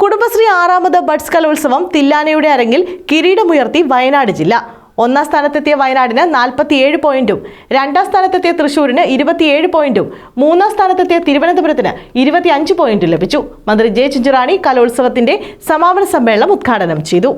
Kudumbashree 6ാമത് buds കലോത്സവം തില്ലാനയുടെ അരങ്ങിൽ കിരീടമുയർത്തി വയനാട് ജില്ല. 1ാം സ്ഥാനത്തെത്തിയ വയനാടിന് 47 പോയിന്റും, 2ാം സ്ഥാനത്തെത്തിയ തൃശൂരിന് 27 പോയിന്റും, 3ാം സ്ഥാനത്തെത്തിയ തിരുവനന്തപുരത്തിന് 25 പോയിന്റും ലഭിച്ചു. മന്ത്രി ജെ ചിഞ്ചുറാണി കലോത്സവത്തിന്റെ സമാപന സമ്മേളനം ഉദ്ഘാടനം ചെയ്തു.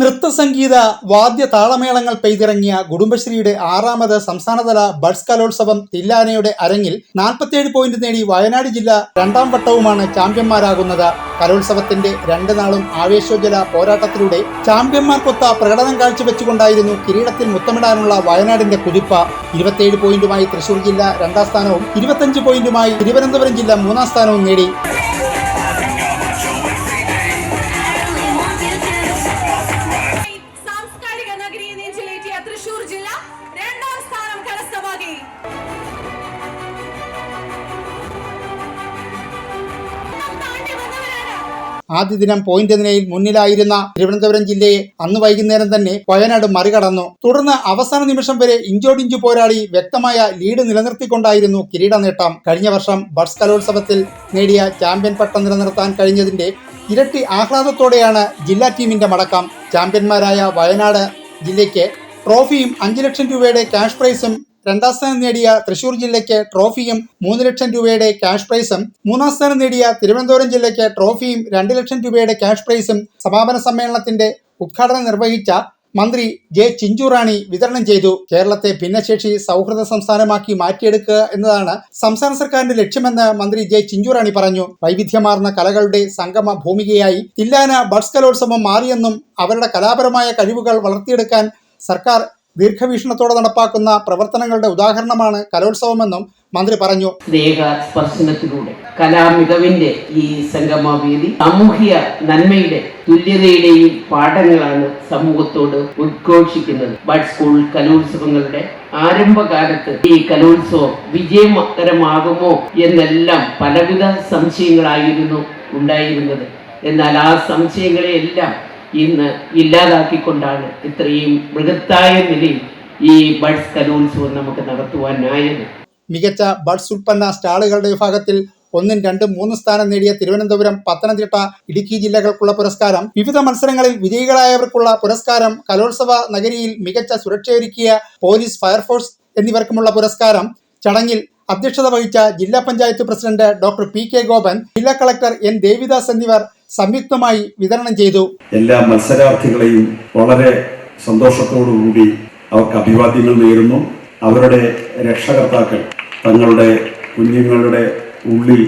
നൃത്തസംഗീത വാദ്യ താളമേളങ്ങൾ പെയ്തിറങ്ങിയ കുടുംബശ്രീയുടെ 6ാമത് സംസ്ഥാനതല ബഡ്സ് കലോത്സവം തില്ലാനയുടെ അരങ്ങിൽ 47 പോയിന്റ് നേടി വയനാട് ജില്ല 2ാം വട്ടവുമാണ് ചാമ്പ്യന്മാരാകുന്നത്. കലോത്സവത്തിന്റെ 2 നാളും ആവേശോജ്വല പോരാട്ടത്തിലൂടെ ചാമ്പ്യന്മാർക്കൊത്ത പ്രകടനം കാഴ്ചവെച്ചുകൊണ്ടായിരുന്നു കിരീടത്തിൽ മുത്തമിടാനുള്ള വയനാടിന്റെ കുതിപ്പ്. 27 പോയിന്റുമായി തൃശൂർ ജില്ല 2ാം സ്ഥാനവും 25 പോയിന്റുമായി തിരുവനന്തപുരം ജില്ല 3ാം സ്ഥാനവും നേടി. ആദ്യ ദിനം പോയിന്റ് നിലയിൽ മുന്നിലായിരുന്ന തിരുവനന്തപുരം ജില്ലയെ അന്ന് വൈകുന്നേരം തന്നെ വയനാട് മറികടന്നു. തുടർന്ന് അവസാന നിമിഷം വരെ ഇഞ്ചോടിഞ്ചു പോരാടി വ്യക്തമായ ലീഡ് നിലനിർത്തിക്കൊണ്ടായിരുന്നു കിരീട നേട്ടം. കഴിഞ്ഞ വർഷം ബഡ്സ് കലോത്സവത്തിൽ നേടിയ ചാമ്പ്യൻ പട്ടം നിലനിർത്താൻ കഴിഞ്ഞതിന്റെ ഇരട്ടി ആഹ്ലാദത്തോടെയാണ് ജില്ലാ ടീമിന്റെ മടക്കം. ചാമ്പ്യന്മാരായ വയനാട് ജില്ലയ്ക്ക് ട്രോഫിയും 5 ലക്ഷം രൂപയുടെ ക്യാഷ് പ്രൈസും, 2ാം സ്ഥാനം നേടിയ തൃശൂർ ജില്ലയ്ക്ക് ട്രോഫിയും 3 ലക്ഷം രൂപയുടെ ക്യാഷ് പ്രൈസും, 3ാം സ്ഥാനം നേടിയ തിരുവനന്തപുരം ജില്ലയ്ക്ക് ട്രോഫിയും 2 ലക്ഷം രൂപയുടെ ക്യാഷ് പ്രൈസും സമാപന സമ്മേളനത്തിന്റെ ഉദ്ഘാടനം നിർവഹിച്ച മന്ത്രി ജെ ചിഞ്ചുറാണി വിതരണം ചെയ്തു. കേരളത്തെ ഭിന്നശേഷി സൗഹൃദ സംസ്ഥാനമാക്കി മാറ്റിയെടുക്കുക എന്നതാണ് സംസ്ഥാന സർക്കാരിന്റെ ലക്ഷ്യമെന്ന് മന്ത്രി ജെ ചിഞ്ചുറാണി പറഞ്ഞു. വൈവിധ്യമാർന്ന കലകളുടെ സംഗമ ഭൂമികയായി തില്ലാന ബഡ്സ് കലോത്സവം മാറിയെന്നും അവരുടെ കലാപരമായ കഴിവുകൾ വളർത്തിയെടുക്കാൻ സർക്കാർ ദീർഘവീക്ഷണത്തോടെ നടപ്പാക്കുന്ന പ്രവർത്തനങ്ങളുടെ ഉദാഹരണമാണ് കലോത്സവമെന്നും മന്ത്രി പറഞ്ഞു. സ്പർശനത്തിലൂടെ കലാമികവിന്റെ ഈ സംഗമവേദി സാമൂഹ്യ നന്മയുടെ തുല്യതയുടെയും പാഠങ്ങളാണ് സമൂഹത്തോട് ഉദ്ഘോഷിക്കുന്നത്. ബഡ് സ്കൂൾ കലോത്സവങ്ങളുടെ ആരംഭകാലത്ത് ഈ കലോത്സവം വിജയകരമാകുമോ എന്നെല്ലാം പലവിധ സംശയങ്ങളായിരുന്നു ഉണ്ടായിരുന്നത്. എന്നാൽ ആ സംശയങ്ങളെയെല്ലാം ഇന്ന് ഇല്ലാതാക്കിക്കൊണ്ടാണ് ഇത്രയും ബൃഹത്തായ നിലയിൽ ഈ ബഡ്സ് കലോത്സവം നമുക്ക് നടത്തുവാനായത്. മികച്ച ബഡ്സ് ഉൽപ്പന്ന സ്റ്റാളുകളുടെ വിഭാഗത്തിൽ 1, 2, 3 സ്ഥാനം നേടിയ തിരുവനന്തപുരം, പത്തനംതിട്ട, ഇടുക്കി ജില്ലകൾക്കുള്ള പുരസ്കാരം, വിവിധ മത്സരങ്ങളിൽ വിജയികളായവർക്കുള്ള പുരസ്കാരം, കലോത്സവ നഗരിയിൽ മികച്ച സുരക്ഷയൊരുക്കിയ പോലീസ്, ഫയർഫോഴ്സ് എന്നിവർക്കുമുള്ള പുരസ്കാരം ചടങ്ങിൽ അധ്യക്ഷത വഹിച്ച ജില്ലാ panchayat president doctor P K Gopan, ജില്ലാ കളക്ടർ എൻ ദേവിദാസ് എന്നിവർ സംയുക്തമായി വിതരണം ചെയ്തു. എല്ലാ മത്സരാർത്ഥികളെയും വളരെ സന്തോഷത്തോടുകൂടി അവർക്ക് അഭിവാദ്യങ്ങൾ നേരുന്നു. അവരുടെ രക്ഷകർത്താക്കൾ തങ്ങളുടെ കുഞ്ഞുങ്ങളുടെ ഉള്ളിൽ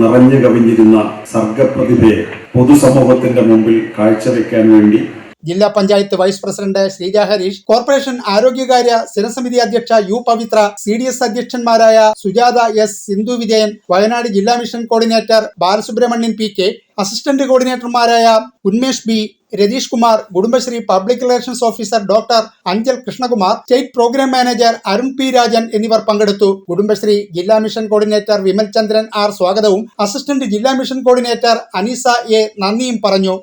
നിറഞ്ഞു കവിഞ്ഞിരുന്ന സർഗപ്രതിഭയെ പൊതുസമൂഹത്തിന്റെ മുമ്പിൽ കാഴ്ചവെക്കാൻ വേണ്ടി ജില്ലാ panchayat vice president Sreeja Harish, corporation ആരോഗ്യകാര്യ സ്ഥിരസമിതി അധ്യക്ഷ യു പവിത്ര, CDS അധ്യക്ഷന്മാരായ സുജാത എസ്, സിന്ധു വിജയൻ, വയനാട് ജില്ലാ mission coordinator Balasubramanian P K, assistant കോർഡിനേറ്റർമാരായ Unmesh B, Ratheesh Kumar, Kudumbashree public relations officer doctor Anchal Krishnakumar, state programme manager Arun P Rajan എന്നിവർ പങ്കെടുത്തു. കുടുംബശ്രീ ജില്ലാ mission coordinator Vimal Chandran R സ്വാഗതവും അസിസ്റ്റന്റ് ജില്ലാ മിഷൻ കോർഡിനേറ്റർ അനീസ എ നന്ദിയും പറഞ്ഞു.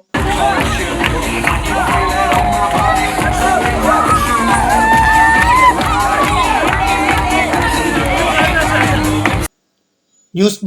ന്യൂസ്